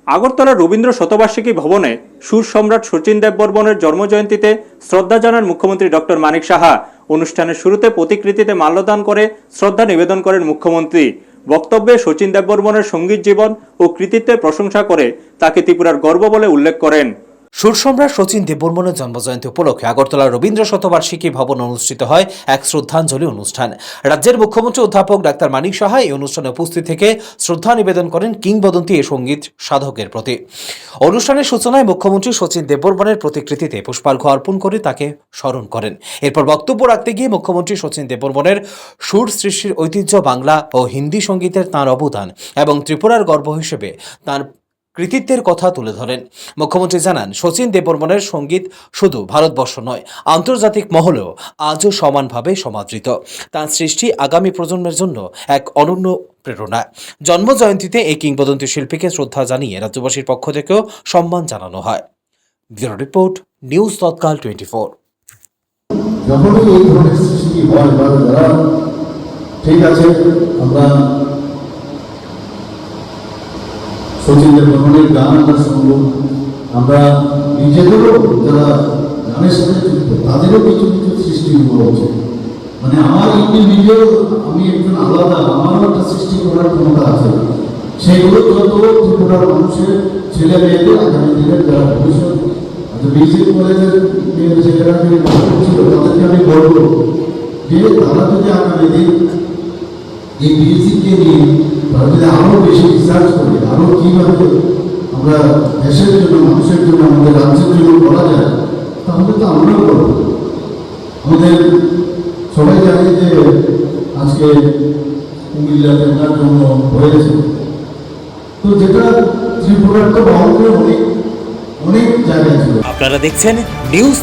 আগরতলা রবীন্দ্র শতবার্ষিকী ভবনে সুর সম্রাট শচীন দেববর্মনের জন্মজয়ন্তীতে শ্রদ্ধা জানান মুখ্যমন্ত্রী ডক্টর মানিক সাহা। অনুষ্ঠানের শুরুতে প্রতিকৃতিতে মাল্যদান করে শ্রদ্ধা নিবেদন করেন মুখ্যমন্ত্রী। বক্তব্যে শচীন দেববর্মনের সঙ্গীত জীবন ও কৃতিত্বের প্রশংসা করে তাকে ত্রিপুরার গর্ব বলে উল্লেখ করেন। সুর সম্রাট শচীন দেববর্মনের জন্মজয়ন্তী উপলক্ষে আগরতলা রবীন্দ্র শতবার্ষিকী ভবন অনুষ্ঠিত হয় এক শ্রদ্ধাঞ্জলি অনুষ্ঠান। রাজ্যের মুখ্যমন্ত্রী অধ্যাপক ডাক্তার মানিক সাহা এই অনুষ্ঠানে উপস্থিত থেকে শ্রদ্ধা নিবেদন করেন কিংবদন্তি এই সঙ্গীত সাধকের প্রতি। অনুষ্ঠানের সূচনায় মুখ্যমন্ত্রী শচীন দেববর্মনের প্রতিকৃতিতে পুষ্পার্ঘ্য অর্পণ করে তাকে স্মরণ করেন। এরপর বক্তব্য রাখতে গিয়ে মুখ্যমন্ত্রী শচীন দেববর্মনের সুর সৃষ্টির ঐতিহ্য, বাংলা ও হিন্দি সঙ্গীতের তাঁর অবদান এবং ত্রিপুরার গর্ব হিসেবে তাঁর কৃতিত্বের কথা তুলে ধরেন। মুখ্যমন্ত্রী জানান, শচীন দেববর্মনের সঙ্গীত শুধু ভারতবর্ষ নয়, আন্তর্জাতিক মহলেও আজও সমানভাবে সমাদৃত। তাঁর সৃষ্টি আগামী প্রজন্মের জন্য এক অনন্য প্রেরণা। জন্মজয়ন্তীতে এই কিংবদন্তি শিল্পীকে শ্রদ্ধা জানিয়ে রাজ্যবাসীর পক্ষ থেকেও সম্মান জানানো হয়। ব্যুরো রিপোর্ট, নিউজ তৎকাল 24। যখনই এই ধরনের সৃষ্টি হয় বা যারা ঠিক আছে, আমরা শচীন দেববর্মনের গান আমরা শুনবো, আমরা নিজেদেরও যারা গানের সাথে যুক্ত তাদেরও কিছু কিছু সৃষ্টি করা উচিত। মানে আমার ইন্ডিভিজুয়াল, আমি একজন আলাদা, আমারও একটা সৃষ্টি করার ক্ষমতা আছে। সেগুলো যত ত্রিপুরার মানুষের ছেলে মেয়েদের আগামী দিনের যারা ভবিষ্যৎ বিজেপি কলেজের ছেলেরা ছিল তাদেরকে আমি বলবো যে তারা যদি আগামী দিন এই মিউজিককে নিয়ে তারা যদি আরো বেশি রিসার্চ করে আরো কিভাবে আমরা দেশের জন্য, মানুষের জন্য, আমাদের রাজ্যের জন্য করা যায়, তাহলে তো আমরাও করবো। আমাদের সবাই জানে যে আজকে কুমিল্লা জেলার জন্য হয়েছে, তো যেটা ত্রিপুরার তো বাউন্ডারি অনেক জায়গায় ছিল। আপনারা দেখছেন নিউজ